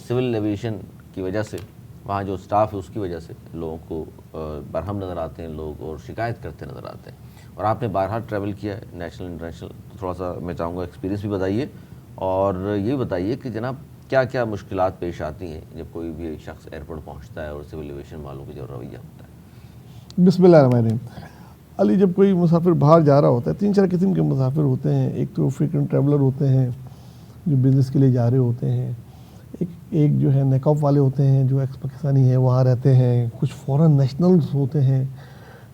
Civil aviation की वजह से, वहाँ जो स्टाफ है उसकी वजह से लोगों को बरहम नज़र आते हैं लोग और शिकायत करते नज़र आते हैं। और आपने बारहा ट्रैवल किया है नेशनल इंटरनेशनल, तो थोड़ा सा मैं चाहूँगा एक्सपीरियंस भी बताइए और ये बताइए कि जनाब क्या क्या मुश्किलात पेश आती हैं जब कोई भी शख्स एयरपोर्ट पहुँचता है और सिविल एविएशन वालों का जो रवैया होता है। बिस्मिल्लाहिर्रहमानिर्रहीम। अली, जब कोई मुसाफिर बाहर जा रहा होता है, 3-4 किस्म के मुसाफिर होते हैं। एक तो फ्रीक्वेंट ट्रैवलर होते हैं जो बिज़नेस के लिए जा रहे होते हैं, एक जो है नेकऑफ वाले होते हैं जो एक्स पाकिस्तानी है वहाँ रहते हैं, कुछ फॉरेन नेशनल्स होते हैं,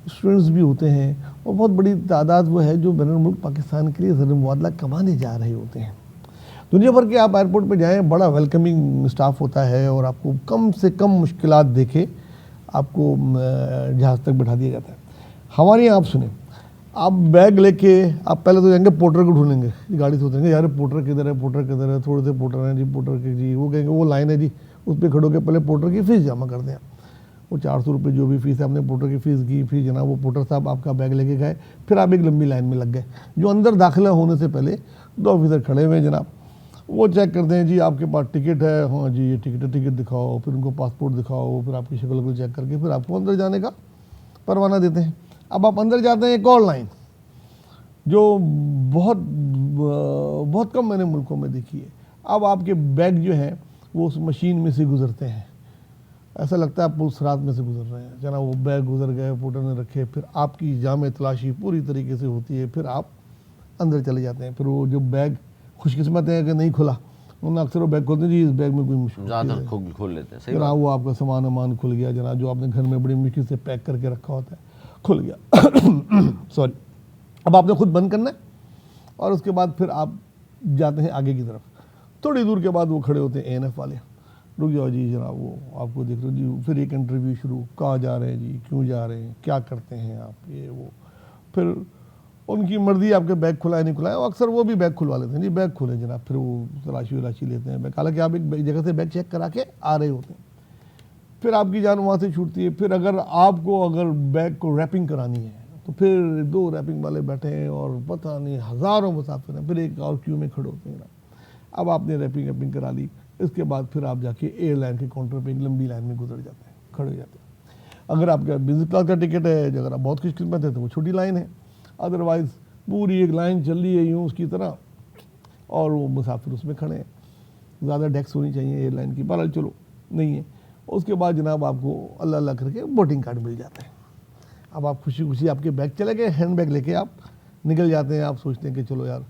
स्टूडेंट्स भी होते हैं, और बहुत बड़ी तादाद वो है जो बैनुल मुल्क पाकिस्तान के लिए ज़र मुबादला कमाने जा रहे होते हैं। दुनिया भर के आप एयरपोर्ट पे जाएं, बड़ा वेलकमिंग स्टाफ होता है और आपको कम से कम मुश्किलात देखे आपको जहाज़ तक बैठा दिया जाता है। हमारे यहाँ आप सुने, आप बैग लेके आप पहले तो जाएंगे पोर्टर को ढूंढेंगे, गाड़ी से उतरेंगे, यार पोर्टर किधर है, पोर्टर किधर है, थोड़े से पोर्टर हैं जी, पोर्टर के जी, वो कहेंगे वो लाइन है जी, उस पर खड़ो के पहले पोर्टर की फ़ीस जमा कर दें। वो 400 रुपये जो भी फ़ीस है आपने पोर्टर की फ़ीस की, फिर जनाब वो पोर्टर साहब आपका बैग लेके गए, फिर आप एक लंबी लाइन में लग गए। जो अंदर दाखिला होने से पहले 2 ऑफिसर खड़े हुए जनाब, वो चेक करते हैं जी आपके पास टिकट है, हाँ जी ये टिकट है, टिकट दिखाओ, फिर उनको पासपोर्ट दिखाओ, फिर आपकी शक्ल को चेक करके फिर आपको अंदर जाने का परवाना देते हैं। अब आप अंदर जाते हैं एक और लाइन जो बहुत कम मैंने मुल्कों में देखी है। अब आपके बैग जो हैं वो उस मशीन में से गुजरते हैं, ऐसा लगता है पुलिस रात में से गुजर रहे हैं जना। वो बैग गुजर गए, पोर्टर ने रखे, फिर आपकी जामे तलाशी पूरी तरीके से होती है, फिर आप अंदर चले जाते हैं। फिर वो जो बैग खुशकिस्मत है कि नहीं खुला, उन्होंने अक्सर वो बैग खोलते हैं जी, इस बैग में कोई मुश्किल खोल लेते हैं, जनाब वो आपका सामान अमान खुल गया जनाब, जो आपने घर में बड़ी मुश्किल से पैक करके रखा होता है खुल गया सॉरी। अब आपने खुद बंद करना है और उसके बाद फिर आप जाते हैं आगे की तरफ। थोड़ी दूर के बाद वो खड़े होते हैं ANF वाले, रुक जाओ जी जनाब, वो आपको देख लो जी, फिर एक इंटरव्यू शुरू, कहाँ जा रहे हैं जी, क्यों जा रहे हैं, क्या करते हैं आप, ये वो, फिर उनकी मर्जी आपके बैग खुलाए नहीं खुलाए, अक्सर वो भी बैग खुलवा लेते हैं जी, बैग खुले जनाब, फिर वो तलाशी वलाशी लेते हैं बैग, हालांकि आप एक जगह से बैग चेक करा के आ रहे होते हैं। फिर आपकी जान वहाँ से छूटती है। फिर अगर बैग को रैपिंग करानी है तो फिर 2 रैपिंग वाले बैठे हैं और पता नहीं हज़ारों मुसाफिर हैं, फिर एक और क्यू में खड़े होते हैं। अब आपने रैपिंग करा ली, इसके बाद फिर आप जाके एयरलाइन के काउंटर पे एक लंबी लाइन में गुजर जाते हैं, खड़े हो जाते हैं। अगर आपका बिजनेस क्लास का टिकट है, अगर आप बहुत खुशकिस्मत है तो वो छोटी लाइन है, अदरवाइज़ पूरी एक लाइन चल रही है यूँ उसकी तरह, और वो मुसाफिर उसमें खड़े हैं। ज़्यादा डेस्क होनी चाहिए एयरलाइन की, बहरहाल चलो नहीं है। उसके बाद जनाब आपको अल्लाह अल्लाह करके बोर्डिंग कार्ड मिल जाता है। अब आप खुशी खुशी आपके बैग चले गए, हैंड बैग लेके आप निकल जाते हैं। आप सोचते हैं कि चलो यार,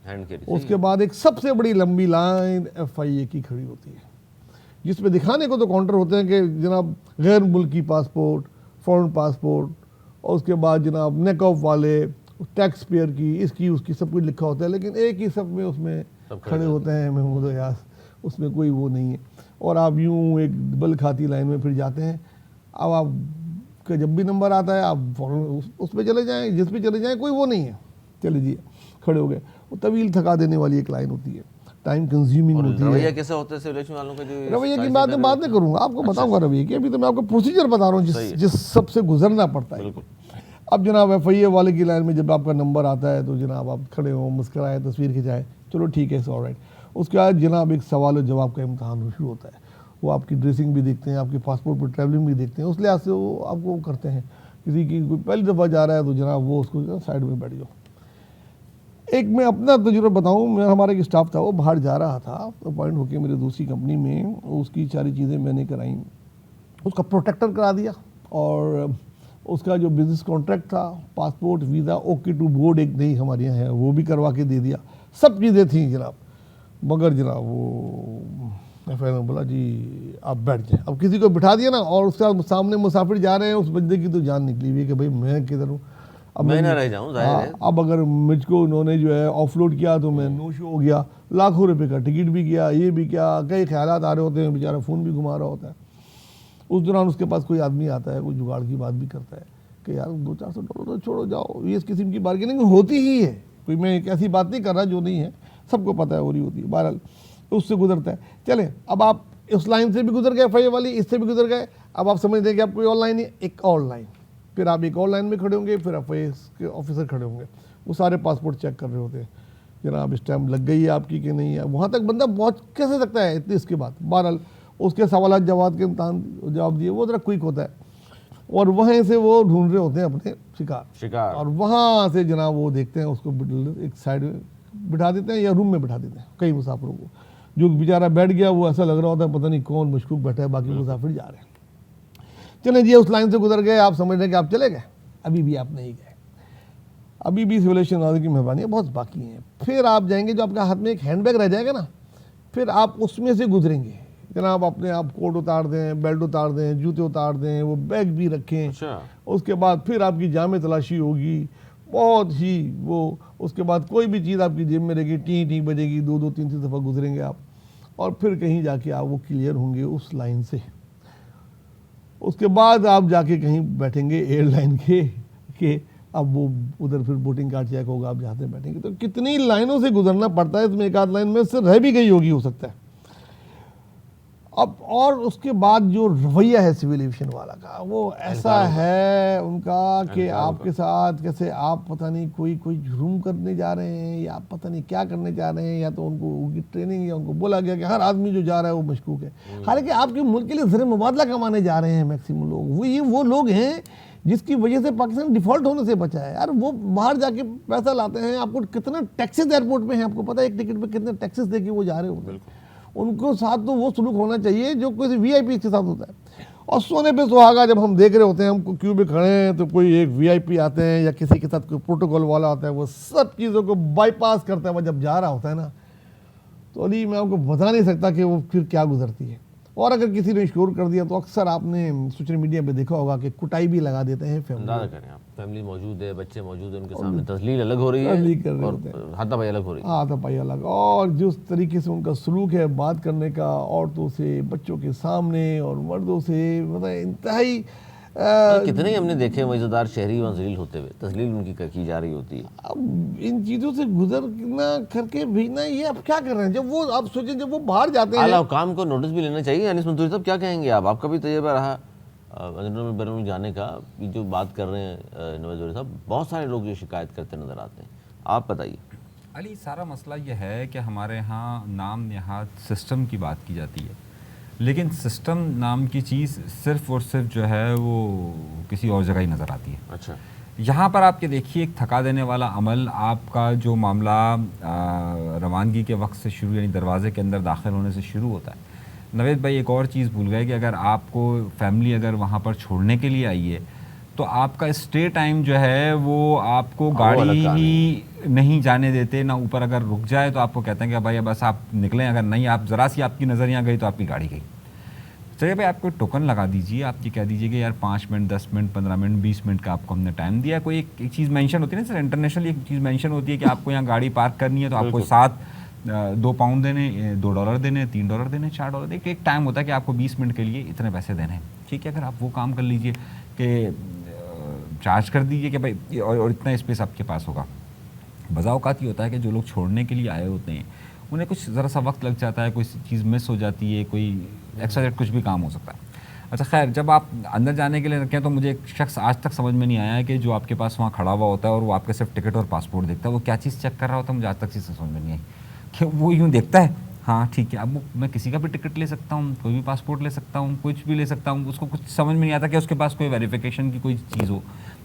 उसके बाद एक सबसे बड़ी लंबी लाइन FIA की खड़ी होती है, जिसमें दिखाने को तो काउंटर होते हैं कि जनाब गैर मुल्की पासपोर्ट, फॉरेन पासपोर्ट, और उसके बाद जनाब नेकऑफ वाले, टैक्स पेयर की, इसकी उसकी सब कुछ लिखा होता है, लेकिन एक ही सब में उसमें खड़े होते हैं महमूद यार, उसमें कोई वो नहीं है। और आप यूँ एक बल खाती लाइन में फिर जाते हैं। अब आपका जब भी नंबर आता है आप फ़ौरन उस पर चले जाएँ, जिस पे चले जाएँ, कोई वो नहीं है, चले जी खड़े हो गए। वो तवील थका देने वाली एक लाइन होती है, टाइम कंज्यूमिंग होती है। रवैया कैसा होता है सिविल वालों का? जो रवैया की बात मैं बाद में करूँगा, आपको बताऊँगा रवैया की, अभी तो मैं आपको प्रोसीजर बता रहा हूँ जिस सबसे गुजरना पड़ता है। अब जनाब FIA वाले की लाइन में जब आपका नंबर आता है तो जनाब आप खड़े हो, मुस्कराए, तस्वीर खिंचाए, चलो ठीक है, ऑलराइट। उसके बाद जनाब एक सवाल और जवाब का इम्तहान शुरू होता है। वो आपकी ड्रेसिंग भी देखते हैं, आपके पासपोर्ट पर ट्रैवलिंग भी देखते हैं, उस लिहाज से वो आपको करते हैं। किसी की कोई पहली दफ़ा जा रहा है तो जनाब वो उसको साइड में बैठ जाओ। एक मैं अपना तजुर्बा बताऊँ, मैं हमारा एक स्टाफ था, वो बाहर जा रहा था अपॉइंट होकर मेरे दूसरी कंपनी में, उसकी सारी चीज़ें मैंने कराई, उसका प्रोटेक्टर करा दिया, और उसका जो बिज़नेस कॉन्ट्रैक्ट था, passport, visa, OK to board एक नहीं हमारे यहाँ है, वो भी करवा के दे दिया, सब चीज़ें थी जनाब। मगर जनाब वो FIA ने बोला जी आप बैठ जाएं। अब किसी को बिठा दिया ना, और उसके सामने मुसाफिर जा रहे हैं, उस बंदे की तो जान निकली हुई है कि भाई मैं किधर हूँ, अब मैं ना रह जाऊँ, जाहिर है। अब अगर मुझको उन्होंने जो है ऑफलोड किया तो मैं नो शो हो गया, लाखों रुपए का टिकट भी किया, ये भी किया, कई ख्यालात आ रहे होते हैं, बेचारा फ़ोन भी घुमा रहा होता है। उस दौरान उसके पास कोई आदमी आता है, कोई जुगाड़ की बात भी करता है कि यार $200-400 तो छोड़ो जाओ, ये इस किस्म की बार्गेनिंग होती ही है, कोई मैं एक ऐसी बात नहीं कर रहा जो नहीं है, सबको पता है हो रही होती है। बहरहाल उससे गुजरता है। चलें, अब आप उस लाइन से भी गुजर गए FIA वाली, इससे भी गुजर गए, अब आप समझते हैं कि आप कोई और लाइन है, एक और लाइन, फिर आप एक और लाइन में खड़े होंगे, फिर FIA के ऑफिसर खड़े होंगे, वो सारे पासपोर्ट चेक कर रहे होते हैं, जनाब स्टैम्प लग गई है आपकी कि नहीं है। वहाँ तक बंदा पहुँच कैसे सकता है इतनी इसके बाद? बहरहाल उसके सवाल जवाब के जवाब दिए, वो ज़रा क्विक होता है, और वहीं से वो ढूंढ रहे होते हैं अपने शिकार, और वहाँ से जनाब वो देखते हैं उसको एक साइड में बिठा देते हैं या रूम में बिठा देते हैं कई मुसाफिरों को। जो बेचारा बैठ गया वो ऐसा लग रहा होता है पता नहीं कौन मशकूक बैठा है, बाकी मुसाफिर जा रहे हैं। चलें जी, उस लाइन से गुजर गए, आप समझ रहे कि आप चले गए, अभी भी आप नहीं गए, अभी भी सिविलाइजेशन आने की मेहरबानी बहुत बाकी हैं। फिर आप जाएंगे, जो आपका हाथ में एक हैंडबैग रह जाएगा ना, फिर आप उसमें से गुजरेंगे। जनाब अपने आप कोट उतार दें, बेल्ट उतार दें, जूते उतार दें, वो बैग भी रखें। अच्छा। उसके बाद फिर आपकी जामे तलाशी होगी बहुत ही वो, उसके बाद कोई भी चीज़ आपकी जेब में रहेगी, टी टी बजेगी, दो दो तीन तीन दफ़ा गुजरेंगे आप, और फिर कहीं जाके आप वो क्लियर होंगे उस लाइन से। उसके बाद आप जाके कहीं बैठेंगे एयरलाइन के अब वो उधर फिर बोटिंग कार्ड चेक होगा, आप जहाँ से बैठेंगे। तो कितनी लाइनों से गुजरना पड़ता है, इसमें एक आध लाइन में से रह भी गई होगी हो सकता है। अब और उसके बाद जो रवैया है सिविल एविएशन वाला का, वो ऐसा है उनका कि आपके साथ कैसे आप पता नहीं कोई जुर्म करने जा रहे हैं या आप पता नहीं क्या करने जा रहे हैं, या तो उनको उनकी ट्रेनिंग या उनको बोला गया कि हर आदमी जो जा रहा है वो मशकूक है। हालांकि आपके मुल्क के लिए ज़र मुबादला कमाने जा रहे हैं मैक्सिमम लोग, वो लोग हैं जिसकी वजह से पाकिस्तान डिफ़ॉल्ट होने से बचा है। यार वो बाहर जाके पैसा लाते हैं, आपको कितना टैक्सेस एयरपोर्ट में है, आपको पता है एक टिकट पे कितने टैक्सेस देके वो जा रहे होते हैं। उनको साथ तो वो सलूक होना चाहिए जो किसी वीआईपी के साथ होता है। और सोने पे सुहागा जब हम देख रहे होते हैं, हम क्यू में खड़े हैं तो कोई एक वीआईपी आते हैं या किसी के साथ कोई प्रोटोकॉल वाला आता है, वो सब चीज़ों को बाईपास करता है, वो जब जा रहा होता है ना, तो अली मैं आपको बता नहीं सकता कि वो फिर क्या गुजरती है। और अगर किसी ने इंश्योर कर दिया तो अक्सर आपने सोशल मीडिया पे देखा होगा कि कुटाई भी लगा देते हैं। अंदाजा करें आप, फैमिली मौजूद है, बच्चे मौजूद हैं, उनके सामने तस्लील अलग हो रही है और हाथापाई अलग हो रही है। हाथापाई अलग, और जिस तरीके से उनका सलूक है बात करने का, औरतों से, बच्चों के सामने और मर्दों से, मतलब इंतहाई कितने ही हमने देखे मज़ेदार शहरी वहाँ जलील होते हुए, तस्लील उनकी की जा रही होती है। अब इन चीज़ों से गुजरना करके भेजना, ये अब क्या कर रहे हैं। जब वो आप सोचें, जब वो बाहर जाते हैं, आला काम को नोटिस भी लेना चाहिए। यानी मंसूरी साहब क्या कहेंगे आप, आपका भी तजुर्बा रहा बरमूल जाने का, जो बात कर रहे हैं नवाज़ साहब, बहुत सारे लोग ये शिकायत करते नज़र आते हैं, आप बताइए। अली, सारा मसला यह है कि हमारे यहाँ नाम नहाद सिस्टम की बात की जाती है, लेकिन सिस्टम नाम की चीज़ सिर्फ और सिर्फ जो है वो किसी और जगह ही नज़र आती है। अच्छा, यहाँ पर आपके देखिए एक थका देने वाला अमल, आपका जो मामला रवानगी के वक्त से शुरू, यानी दरवाज़े के अंदर दाखिल होने से शुरू होता है। नवेद भाई एक और चीज़ भूल गए कि अगर आपको फैमिली अगर वहाँ पर छोड़ने के लिए आई है तो आपका स्टे टाइम जो है वो आपको गाड़ी ही नहीं जाने देते ना। ऊपर अगर रुक जाए तो आपको कहते हैं कि भाई बस आप निकलें, अगर नहीं आप ज़रा सी आपकी नज़र यहाँ गई तो आपकी गाड़ी गई। चलिए भाई, आपको टोकन लगा दीजिए, आपकी कह दीजिए कि यार 5 मिनट, 10 मिनट, 15 मिनट, 20 मिनट का आपको हमने टाइम दिया। कोई एक चीज़ मेंशन होती है ना सर, इंटरनेशनल एक चीज़ मेंशन होती है कि आपको यहाँ गाड़ी पार्क करनी है तो आपको 2 पाउंड देने, $2 देने, $3 देने, $4 एक टाइम होता है कि आपको 20 मिनट के लिए इतने पैसे देने हैं। ठीक है, अगर आप वो काम कर लीजिए कि चार्ज कर दीजिए कि भाई और इतना स्पेस आपके पास होगा। बज़ा औक़ात ये होता है कि जो लोग छोड़ने के लिए आए होते हैं उन्हें कुछ ज़रा सा वक्त लग जाता है, कोई चीज़ मिस हो जाती है, कोई एक्स्ट्रा कुछ भी काम हो सकता है। अच्छा खैर, जब आप अंदर जाने के लिए रखें तो मुझे एक शख्स आज तक समझ में नहीं आया है कि जो आपके पास वहाँ खड़ा हुआ होता है और वो आपके सिर्फ टिकट और पासपोर्ट देखता है, वो क्या चीज़ चेक कर रहा होता है। मुझे आज तक चीज़ समझ में नहीं आई कि वो यूँ देखता है, हाँ ठीक है, अब मैं किसी का भी टिकट ले सकता हूँ, कोई भी पासपोर्ट ले सकता हूँ, कुछ भी ले सकता हूँ। उसको कुछ समझ में नहीं आता कि उसके पास कोई वेरिफिकेशन की कोई चीज़ हो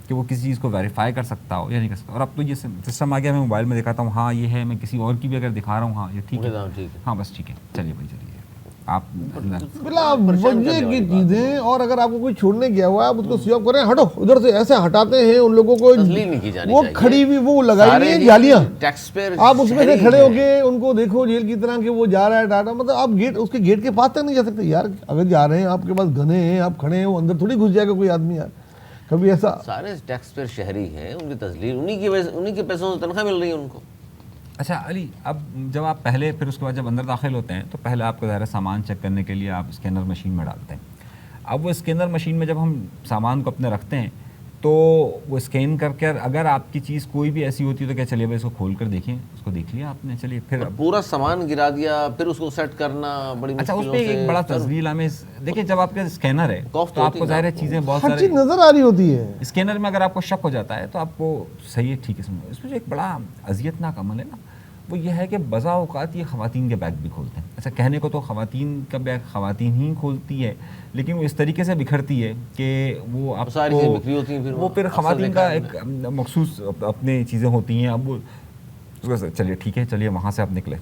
कि वो किसी चीज़ को वेरीफाई कर सकता हो या नहीं कर सकता। और अब तो ये सिस्टम आ गया, मैं मोबाइल में दिखाता हूँ, हाँ ये है, मैं किसी और की भी अगर दिखा रहा हूँ, हाँ ये ठीक है, हाँ बस ठीक है, चलिए भाई चलिए आप बिला वजह की चीज़ें। और अगर आपको कोई छोड़ने गया हुआ है, आप उसको स्विप करें, हटो उधर से, ऐसे हटाते हैं उन लोगों को। वो खड़ी हुई वो लगाई हुई है जालियाँ, आप उसमें से खड़े होके उनको देखो जेल की तरह कि वो जा रहा है टाटा, मतलब आप गेट, उसके गेट के पास तक नहीं जा सकते यार। अगर जा रहे हैं, आपके पास गने हैं, आप खड़े हैं, वो अंदर थोड़ी घुस जाएगा कोई आदमी यार। कभी ऐसा, सारे टैक्स पेयर शहरी हैं, उनकी तस्लील उन्हीं के पैसों से तनख्वाह मिल रही है उनको। अच्छा अली, अब जब आप पहले, फिर उसके बाद जब अंदर दाखिल होते हैं तो पहले आपको ज़ाहिर सामान चेक करने के लिए आप स्कैनर मशीन में डालते हैं। अब वो स्कैनर मशीन में जब हम सामान को अपने रखते हैं तो वो स्कैन करके अगर आपकी चीज़ कोई भी ऐसी होती है तो क्या चलिए भाई इसको खोल कर देखें, उसको देख लिया आपने, चलिए फिर पूरा सामान गिरा दिया, फिर उसको सेट करना बड़ी अच्छा, उस पर एक बड़ा तस्वीर हमें देखिए, जब आपके स्कैनर है तो आपको ज़ाहिर चीज़ें बहुत सारी नज़र आ रही होती है। स्कैनर में अगर आपको शक हो जाता है तो आपको सही है, ठीक है, समझो। इसमें जो एक बड़ा अजियतनाक अमल है ना, वो ये है कि बज़ा औक़ात ये ख़वातीन के बैग भी खोलते हैं। अच्छा, कहने को तो ख़वातीन का बैग ख़वातीन ही खोलती है, लेकिन वो इस तरीके से बिखरती है कि वो आपको सारी चीज़ें बिखरी होती हैं, फिर वो फिर अक्सर ख़वातीन देखा का है एक मखसूस अपनी चीज़ें होती हैं। अब वो चलिए ठीक है, चलिए वहाँ से आप निकले।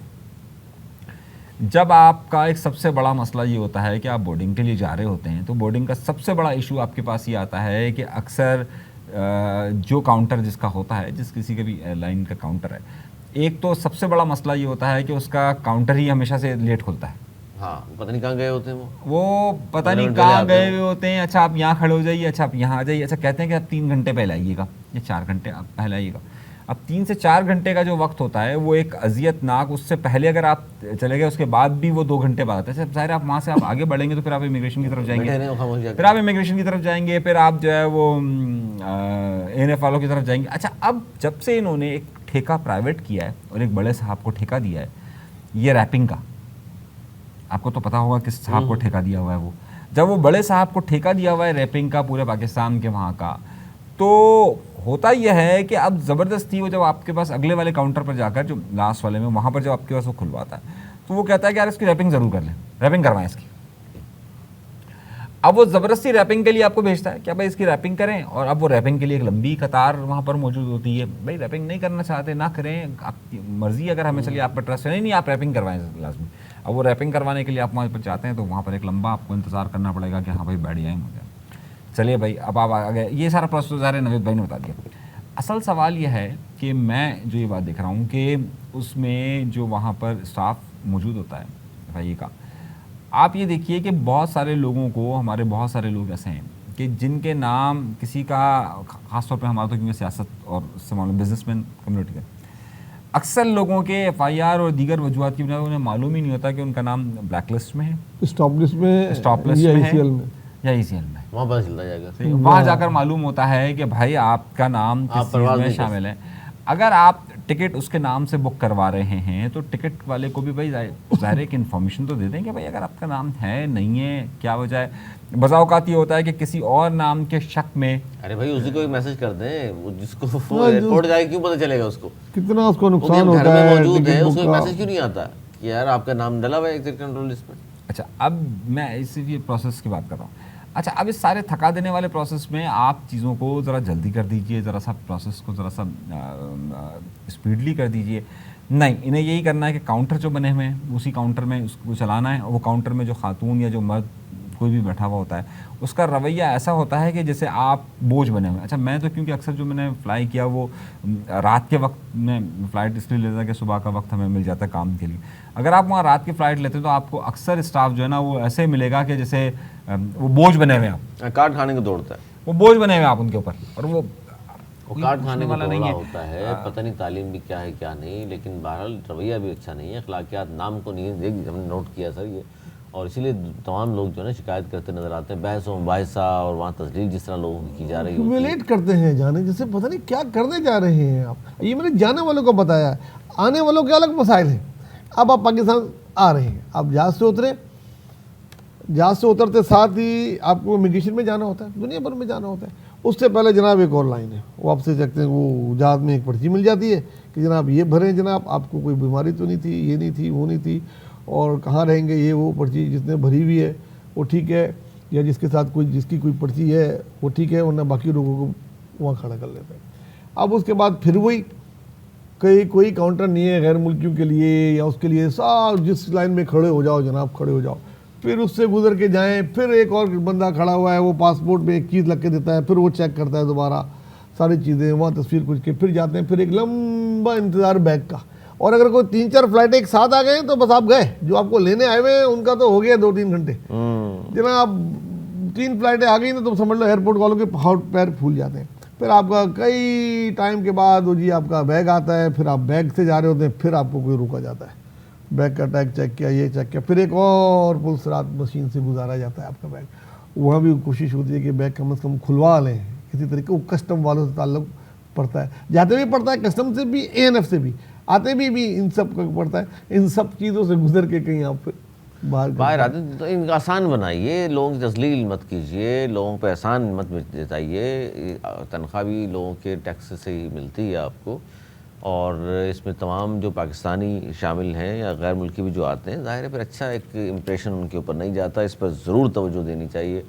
जब आपका एक सबसे बड़ा मसला ये होता है कि आप बोर्डिंग के लिए जा रहे होते हैं, तो बोर्डिंग का सबसे बड़ा इशू आपके पास ये आता है कि अक्सर जो काउंटर जिसका होता है, जिस किसी के भी एयरलाइन का काउंटर है, एक तो सबसे बड़ा मसला ये होता है कि उसका काउंटर ही हमेशा से लेट खुलता है। हाँ, पता नहीं कहाँ गए होते हैं वो पता नहीं घंटे कहाँ ले आते गए हैं। हुए होते हैं। अच्छा, आप यहाँ खड़े हो जाइए, अच्छा आप यहाँ आ जाइए, अच्छा कहते हैं कि आप 3 घंटे पहले आइएगा या 4 घंटे आप पहले आइएगा। अब 3 से 4 घंटे का जो वक्त होता है वो एक अजियतनाक, उससे पहले अगर आप चले गए उसके बाद भी वो 2 घंटे बाद आता है। ज़ाहिर आप वहाँ से आप आगे बढ़ेंगे तो फिर आप इमिग्रेशन की तरफ जाएंगे, बैठे रहे हो खामोश जाके। फिर आप इमिग्रेशन की तरफ जाएंगे, फिर आप जो है वो ANF वालों की तरफ जाएंगे। अच्छा, अब जब से इन्होंने एक ठेका प्राइवेट किया है और एक बड़े साहब को ठेका दिया है ये रैपिंग का, आपको तो पता होगा किस साहब को ठेका दिया हुआ है वो। जब वो बड़े साहब को ठेका दिया हुआ है रैपिंग का पूरे पाकिस्तान के वहाँ का, तो होता यह है कि अब ज़बरदस्ती वो जब आपके पास अगले वाले काउंटर पर जाकर, जो लास्ट वाले में, वहाँ पर जब आपके पास वो खुलवाता है, तो वो कहता है कि यार इसकी रैपिंग ज़रूर कर लें, रैपिंग करवाएं इसकी। अब वो ज़बरदस्ती रैपिंग के लिए आपको भेजता है कि भाई इसकी रैपिंग करें, और अब वो रैपिंग के लिए एक लंबी कतार वहाँ पर मौजूद होती है। भाई रैपिंग नहीं करना चाहते ना करें, आपकी मर्ज़ी, अगर हमें चलिए आप पर ट्रस्ट है, नहीं आप रैपिंग करवाएं लाजमी। अब वो रैपिंग करवाने के लिए आप वहाँ पर जाते हैं तो वहाँ पर एक लंबा आपको इंतज़ार करना पड़ेगा कि हाँ भाई बैठ जाएँ मुझे। चलिए भाई, अब आप आ गए, ये सारा प्रोसेस है, नवीद भाई ने बता दिया। असल सवाल यह है कि मैं जो ये बात देख रहा हूँ कि उसमें जो वहाँ पर स्टाफ मौजूद होता है भाई का, आप ये देखिए कि बहुत सारे लोगों को, हमारे बहुत सारे लोग ऐसे हैं कि जिनके नाम किसी का, ख़ासतौर पे हमारा तो क्योंकि सियासत और इससे मालूम बिजनेसमैन कम्युनिटी का, अक्सर लोगों के FIR और दीगर वजूहत की वजह से उन्हें मालूम ही नहीं होता कि उनका नाम ब्लैक लिस्ट में है, स्टॉप लिस्ट में, स्टॉप लिस्ट या में है ACL में। या ECL में। वहाँ पता चलता जाएगा। वहाँ जाकर मालूम होता है कि भाई आपका नाम किस आप चीज़ परवाज़ में नहीं कर शामिल है। अगर आप टिकट उसके नाम से बुक करवा रहे हैं तो टिकट वाले को भी भाई ज़ाहिर एक इन्फॉर्मेशन तो दे दें कि भाई अगर आपका नाम है, नहीं है, क्या वजह है। बज़ा औक़ात ये होता है कि किसी और नाम के शक में, अरे भाई उसी को एक मैसेज कर दें, वो जिसको वो एयरपोर्ट जाए, क्यों पता चलेगा उसको? कितना उसको वो भी नुकसान हम घर होता में है मौजूद है, टिकट उसको एक बुक का। मैसेज क्यों नहीं आता कि यार आपका नाम डला हुआ है एग्जिट कंट्रोल लिस्ट में? अच्छा अब मैं इसी प्रोसेस की बात कर रहा हूँ। अच्छा, अब इस सारे थका देने वाले प्रोसेस में आप चीज़ों को ज़रा जल्दी कर दीजिए, ज़रा सा प्रोसेस को ज़रा सा स्पीडली कर दीजिए। नहीं, इन्हें यही करना है कि काउंटर जो बने हुए हैं उसी काउंटर में उसको चलाना है, और वो काउंटर में जो खातून या जो मर्द कोई भी बैठा हुआ होता है उसका रवैया ऐसा होता है कि जैसे आप बोझ बने हुए हैं। अच्छा, मैं तो क्योंकि अक्सर जो मैंने फ़्लाई किया वो रात के वक्त में फ़्लाइट इसलिए लेता है कि सुबह का वक्त हमें मिल जाता है काम के लिए। अगर आप वहाँ रात की फ़्लाइट लेते हैं तो आपको अक्सर स्टाफ जो है ना वो ऐसे मिलेगा कि जैसे वो बोझ बने हुए हैं आप, कार्ड खाने को दौड़ता है, वो बोझ बने हुए हैं आप उनके ऊपर, और वो कार्ड खाने को वाला नहीं दौड़ा है। होता है। पता नहीं तालीम भी क्या है क्या नहीं, लेकिन बहरहाल रवैया भी अच्छा नहीं है, अखलाकियात नाम को नहीं है, हमने नोट किया सर ये। और इसीलिए तमाम लोग जो है ना शिकायत करते नज़र आते हैं, बहस व मुबाहिसा और वहाँ तस्लील जिस तरह लोगों की जा रही है। ह्यूमिलेट करते हैं जाने, जैसे पता नहीं क्या करने जा रहे हैं आप। ये मैंने जाने वालों को बताया, आने वालों के अलग मसाइल हैं। अब आप पाकिस्तान आ रहे हैं, आप जहाज़ से उतरे, जहाज़ से उतरते साथ ही आपको इमिग्रेशन में जाना होता है, दुनिया भर में जाना होता है। उससे पहले जनाब एक और लाइन है, वो आपसे चखते हैं, वो जहाज़ में एक पर्ची मिल जाती है कि जनाब ये भरें, जनाब आपको कोई बीमारी तो नहीं थी, ये नहीं थी, वो नहीं थी, और कहाँ रहेंगे, ये वो पर्ची जिसने भरी हुई है वो ठीक है, या जिसके साथ कोई जिसकी कोई पर्ची है वो ठीक है, वरना बाकी लोगों को वहाँ खड़ा कर लेते हैं। अब उसके बाद फिर वही कोई काउंटर नहीं है गैर मुल्कियों के लिए या उसके लिए, सब जिस लाइन में खड़े हो जाओ जनाब, खड़े हो जाओ, फिर उससे गुजर के जाएं, फिर एक और बंदा खड़ा हुआ है, वो पासपोर्ट में एक चीज़ लग के देता है, फिर वो चेक करता है दोबारा सारी चीज़ें, वहाँ तस्वीर कुछ के फिर जाते हैं, फिर एक लंबा इंतज़ार बैग का। और अगर कोई 3-4 फ्लाइटें एक साथ आ गए तो बस आप गए, जो आपको लेने आए हुए हैं उनका तो हो गया 2-3 घंटे। जनाब 3 फ्लाइटें आ गई ना तो समझ लो एयरपोर्ट वालों के हाथ पैर फूल जाते हैं। फिर आपका कई टाइम के बाद वो जी आपका बैग आता है, फिर आप बैग से जा रहे होते हैं, फिर आपको कोई रोका जाता है, बैग का टैग चेक किया, ये चेक किया, फिर एक और पुलिस रात मशीन से गुजारा जाता है आपका बैग। वहाँ भी कोशिश होती है कि बैग कम से कम खुलवा लें किसी तरीके, वो कस्टम वालों से ताल्लुक़ पड़ता है, जाते भी पड़ता है कस्टम से भी, ANF से भी, आते भी इन सब का पड़ता है। इन सब चीज़ों से गुजर के कहीं आप बाहर आते तो इनका आसान बनाइए, लोगों की तस्लील मत कीजिए, लोगों पे एहसान मत जताइए। तनख्वाह भी लोगों के टैक्स से ही मिलती है आपको, और इसमें तमाम जो पाकिस्तानी शामिल हैं या गैर मुल्की भी जो आते हैं, ज़ाहिर है फिर अच्छा एक इम्प्रेशन उनके ऊपर नहीं जाता। इस पर ज़रूर तवज्जो देनी चाहिए।